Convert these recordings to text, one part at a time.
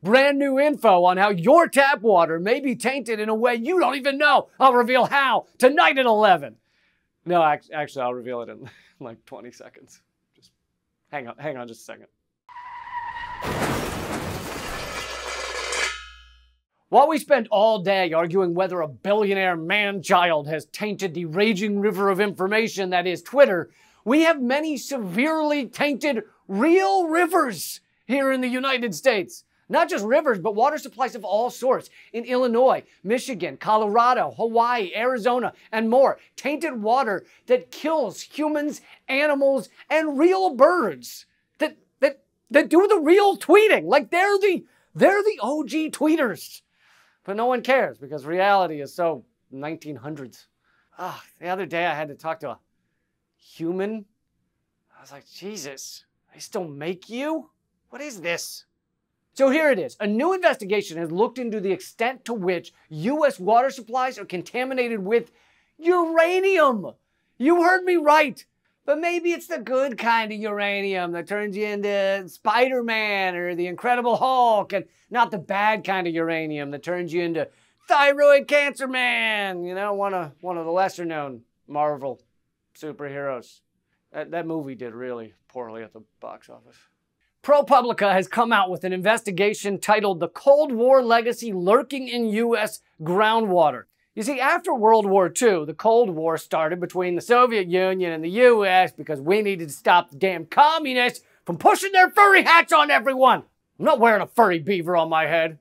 Brand new info on how your tap water may be tainted in a way you don't even know. I'll reveal how tonight at 11. No, actually, I'll reveal it in like 20 seconds. Just hang on just a second. While we spend all day arguing whether a billionaire man-child has tainted the raging river of information that is Twitter, we have many severely tainted real rivers here in the United States. Not just rivers, but water supplies of all sorts in Illinois, Michigan, Colorado, Hawaii, Arizona, and more. Tainted water that kills humans, animals, and real birds that do the real tweeting. Like they're the OG tweeters. But no one cares because reality is so 1900s. The other day I had to talk to a human. I was like, Jesus, they still make you? What is this? So here it is. A new investigation has looked into the extent to which U.S. water supplies are contaminated with uranium. You heard me right. But maybe it's the good kind of uranium that turns you into Spider-Man or the Incredible Hulk, and not the bad kind of uranium that turns you into Thyroid Cancer Man. You know, one of the lesser-known Marvel superheroes. That movie did really poorly at the box office. ProPublica has come out with an investigation titled The Cold War Legacy Lurking in U.S. Groundwater. You see, after World War II, the Cold War started between the Soviet Union and the U.S. because we needed to stop the damn communists from pushing their furry hats on everyone. I'm not wearing a furry beaver on my head,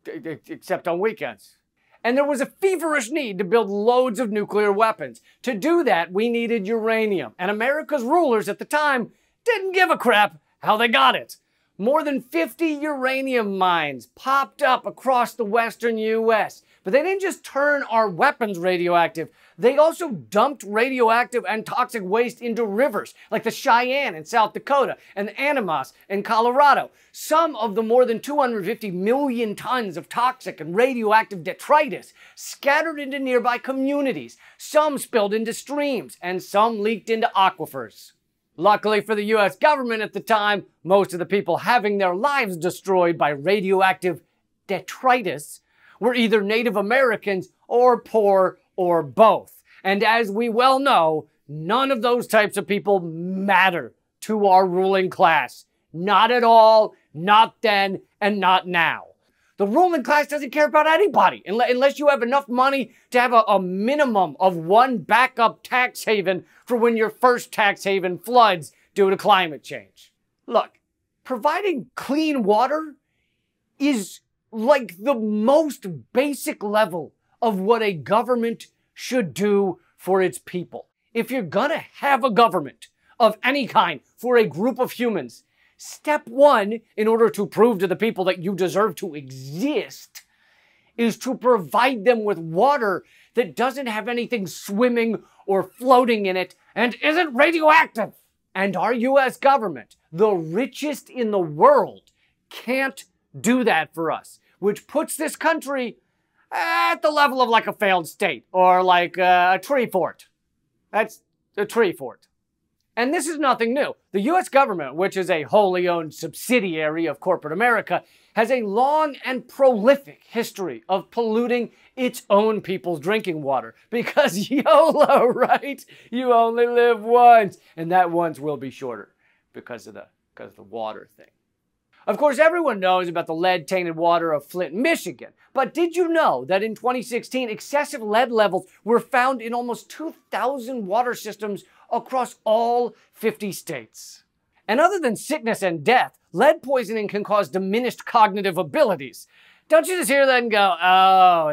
except on weekends. And there was a feverish need to build loads of nuclear weapons. To do that, we needed uranium, and America's rulers at the time didn't give a crap how they got it. More than 50 uranium mines popped up across the western U.S., but they didn't just turn our weapons radioactive, they also dumped radioactive and toxic waste into rivers, like the Cheyenne in South Dakota and the Animas in Colorado. Some of the more than 250 million tons of toxic and radioactive detritus scattered into nearby communities. Some spilled into streams, and some leaked into aquifers. Luckily for the US government at the time, most of the people having their lives destroyed by radioactive detritus were either Native Americans or poor or both. And as we well know, none of those types of people matter to our ruling class. Not at all, not then, and not now. The ruling class doesn't care about anybody unless you have enough money to have a minimum of one backup tax haven for when your first tax haven floods due to climate change. Look, providing clean water is like the most basic level of what a government should do for its people. If you're gonna have a government of any kind for a group of humans, step one, in order to prove to the people that you deserve to exist, is to provide them with water that doesn't have anything swimming or floating in it and isn't radioactive. And our US government, the richest in the world, can't do that for us, which puts this country at the level of like a failed state or like a tree fort. That's a tree fort. And this is nothing new. The US government, which is a wholly owned subsidiary of corporate America, has a long and prolific history of polluting its own people's drinking water. Because YOLO, right? You only live once. And that once will be shorter because of the water thing. Of course, everyone knows about the lead-tainted water of Flint, Michigan. But did you know that in 2016, excessive lead levels were found in almost 2,000 water systems across all 50 states? And other than sickness and death, lead poisoning can cause diminished cognitive abilities. Don't you just hear that and go, oh,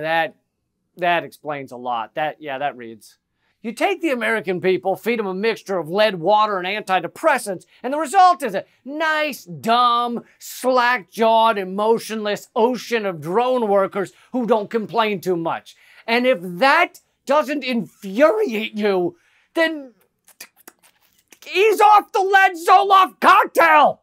that explains a lot. That reads. You take the American people, feed them a mixture of lead, water, and antidepressants, and the result is a nice, dumb, slack-jawed, emotionless ocean of drone workers who don't complain too much. And if that doesn't infuriate you, then ease off the lead Zoloft cocktail!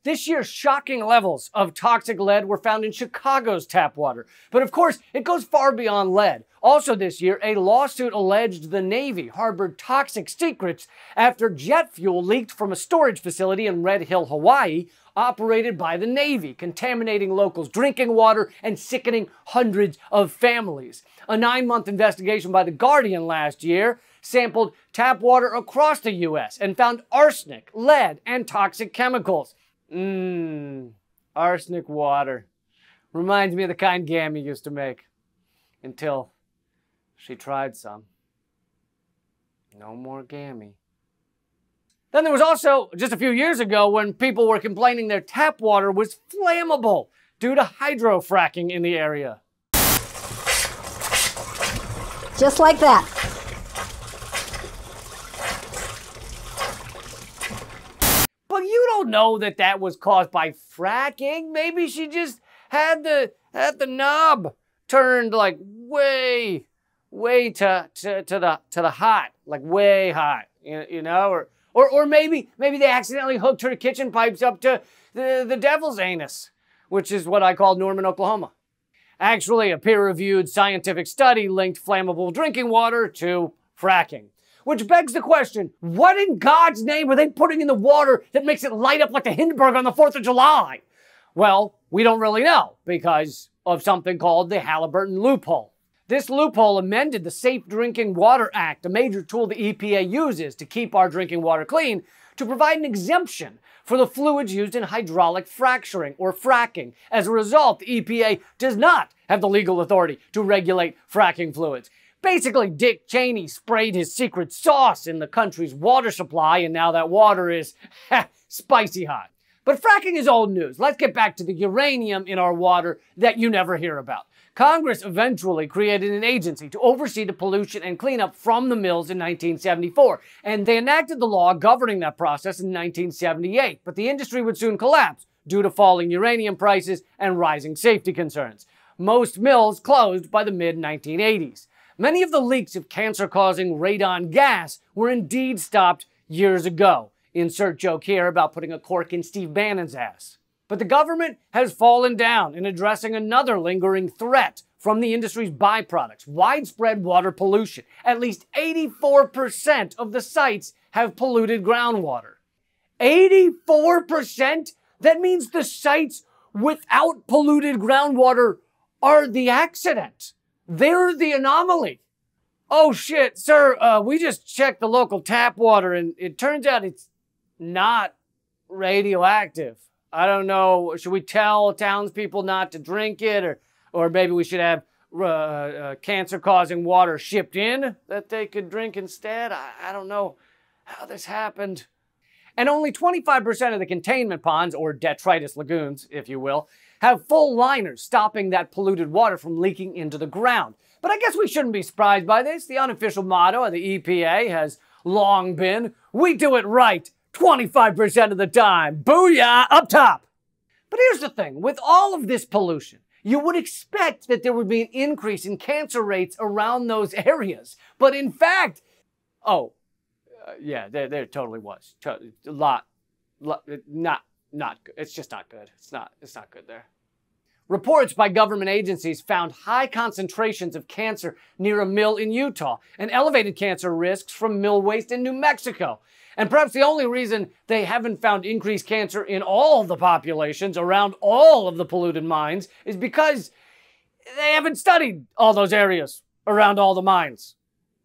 This year's shocking levels of toxic lead were found in Chicago's tap water. But of course, it goes far beyond lead. Also this year, a lawsuit alleged the Navy harbored toxic secrets after jet fuel leaked from a storage facility in Red Hill, Hawaii, operated by the Navy, contaminating locals' drinking water and sickening hundreds of families. A 9-month investigation by The Guardian last year sampled tap water across the U.S. and found arsenic, lead, and toxic chemicals. Arsenic water. Reminds me of the kind Gammy used to make. Until she tried some. No more Gammy. Then there was also, just a few years ago, when people were complaining their tap water was flammable due to hydrofracking in the area. Just like that. But you don't know that that was caused by fracking. Maybe she just had the knob turned like way to the hot, like way hot, you know, or maybe they accidentally hooked her kitchen pipes up to the devil's anus, which is what I call Norman, Oklahoma. Actually, a peer-reviewed scientific study linked flammable drinking water to fracking. Which begs the question, what in God's name are they putting in the water that makes it light up like the Hindenburg on the 4th of July? Well, we don't really know because of something called the Halliburton loophole. This loophole amended the Safe Drinking Water Act, a major tool the EPA uses to keep our drinking water clean, to provide an exemption for the fluids used in hydraulic fracturing or fracking. As a result, the EPA does not have the legal authority to regulate fracking fluids. Basically, Dick Cheney sprayed his secret sauce in the country's water supply, and now that water is spicy hot. But fracking is old news. Let's get back to the uranium in our water that you never hear about. Congress eventually created an agency to oversee the pollution and cleanup from the mills in 1974, and they enacted the law governing that process in 1978. But the industry would soon collapse due to falling uranium prices and rising safety concerns. Most mills closed by the mid-1980s. Many of the leaks of cancer-causing radon gas were indeed stopped years ago. Insert joke here about putting a cork in Steve Bannon's ass. But the government has fallen down in addressing another lingering threat from the industry's byproducts, widespread water pollution. At least 84% of the sites have polluted groundwater. 84%? That means the sites without polluted groundwater are the accident. They're the anomaly. Oh shit, sir, we just checked the local tap water and it turns out it's not radioactive. I don't know, should we tell townspeople not to drink it or maybe we should have cancer-causing water shipped in that they could drink instead? I don't know how this happened. And only 25% of the containment ponds, or detritus lagoons, if you will, have full liners stopping that polluted water from leaking into the ground. But I guess we shouldn't be surprised by this. The unofficial motto of the EPA has long been, we do it right 25% of the time. Booyah, up top. But here's the thing, with all of this pollution, you would expect that there would be an increase in cancer rates around those areas. But in fact, yeah, there totally was. Not good. It's just not good. It's not good there. Reports by government agencies found high concentrations of cancer near a mill in Utah and elevated cancer risks from mill waste in New Mexico. And perhaps the only reason they haven't found increased cancer in all the populations around all of the polluted mines is because they haven't studied all those areas around all the mines.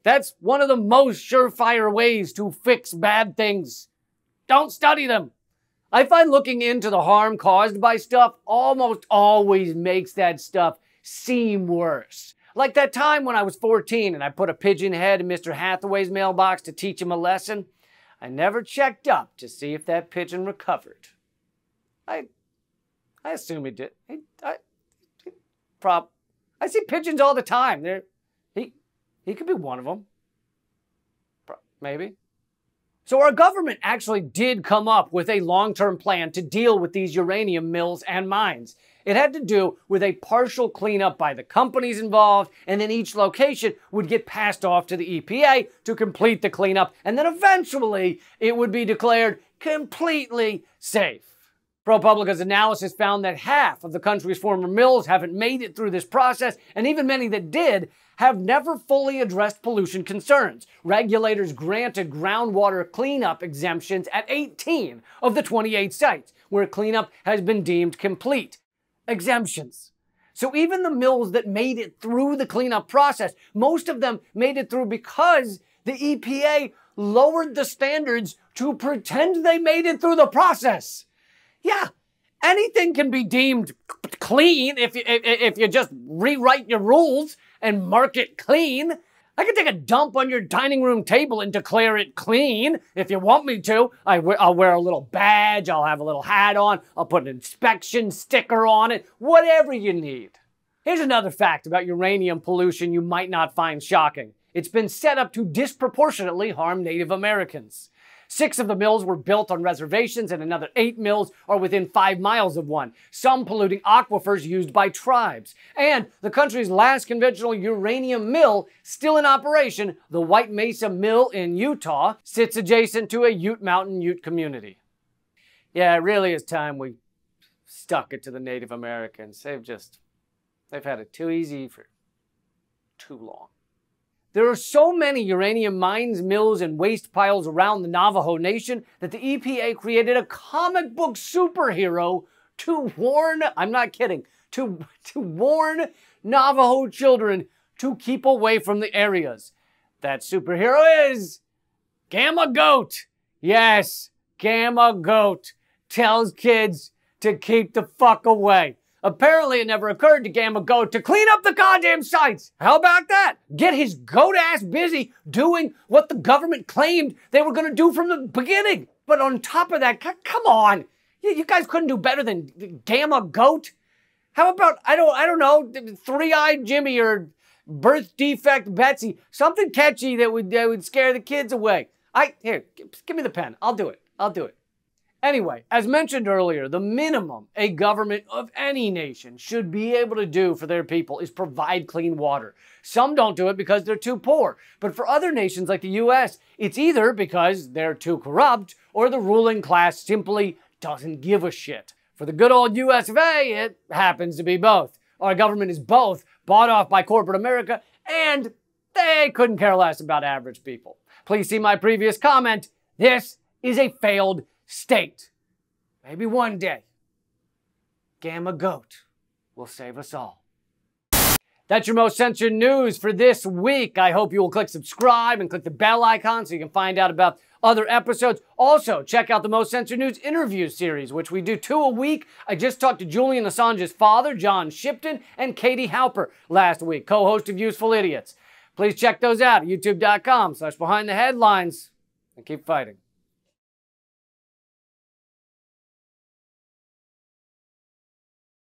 That's one of the most surefire ways to fix bad things. Don't study them. I find looking into the harm caused by stuff almost always makes that stuff seem worse. Like that time when I was 14 and I put a pigeon head in Mr. Hathaway's mailbox to teach him a lesson. I never checked up to see if that pigeon recovered. I assume he did. I see pigeons all the time. He could be one of them. Maybe. So our government actually did come up with a long-term plan to deal with these uranium mills and mines. It had to do with a partial cleanup by the companies involved, and then each location would get passed off to the EPA to complete the cleanup, and then eventually it would be declared completely safe. ProPublica's analysis found that half of the country's former mills haven't made it through this process, and even many that did have never fully addressed pollution concerns. Regulators granted groundwater cleanup exemptions at 18 of the 28 sites, where cleanup has been deemed complete. Exemptions. So even the mills that made it through the cleanup process, most of them made it through because the EPA lowered the standards to pretend they made it through the process. Yeah, anything can be deemed clean if you just rewrite your rules and mark it clean. I can take a dump on your dining room table and declare it clean if you want me to. I'll wear a little badge, I'll have a little hat on, I'll put an inspection sticker on it, whatever you need. Here's another fact about uranium pollution you might not find shocking. It's been set up to disproportionately harm Native Americans. 6 of the mills were built on reservations and another 8 mills are within 5 miles of one, some polluting aquifers used by tribes. And the country's last conventional uranium mill, still in operation, the White Mesa Mill in Utah, sits adjacent to a Ute Mountain Ute community. Yeah, it really is time we stuck it to the Native Americans. They've had it too easy for too long. There are so many uranium mines, mills, and waste piles around the Navajo Nation that the EPA created a comic book superhero to warn, I'm not kidding, to warn Navajo children to keep away from the areas. That superhero is Gamma Goat. Yes, Gamma Goat tells kids to keep the fuck away. Apparently, it never occurred to Gamma Goat to clean up the goddamn sites. How about that? Get his goat ass busy doing what the government claimed they were going to do from the beginning. But on top of that, come on. You guys couldn't do better than Gamma Goat? How about, I don't know, Three-Eyed Jimmy or Birth Defect Betsy? Something catchy that would scare the kids away. Here, give me the pen. I'll do it. Anyway, as mentioned earlier, the minimum a government of any nation should be able to do for their people is provide clean water. Some don't do it because they're too poor. But for other nations like the US, it's either because they're too corrupt or the ruling class simply doesn't give a shit. For the good old US of A, it happens to be both. Our government is both bought off by corporate America and they couldn't care less about average people. Please see my previous comment. This is a failed state. Maybe one day, Gamma Goat will save us all. That's your Most Censored News for this week. I hope you will click subscribe and click the bell icon so you can find out about other episodes. Also, check out the Most Censored News interview series, which we do 2 a week. I just talked to Julian Assange's father, John Shipton, and Katie Halper last week, co-host of Useful Idiots. Please check those out at youtube.com/behindtheheadlines and keep fighting.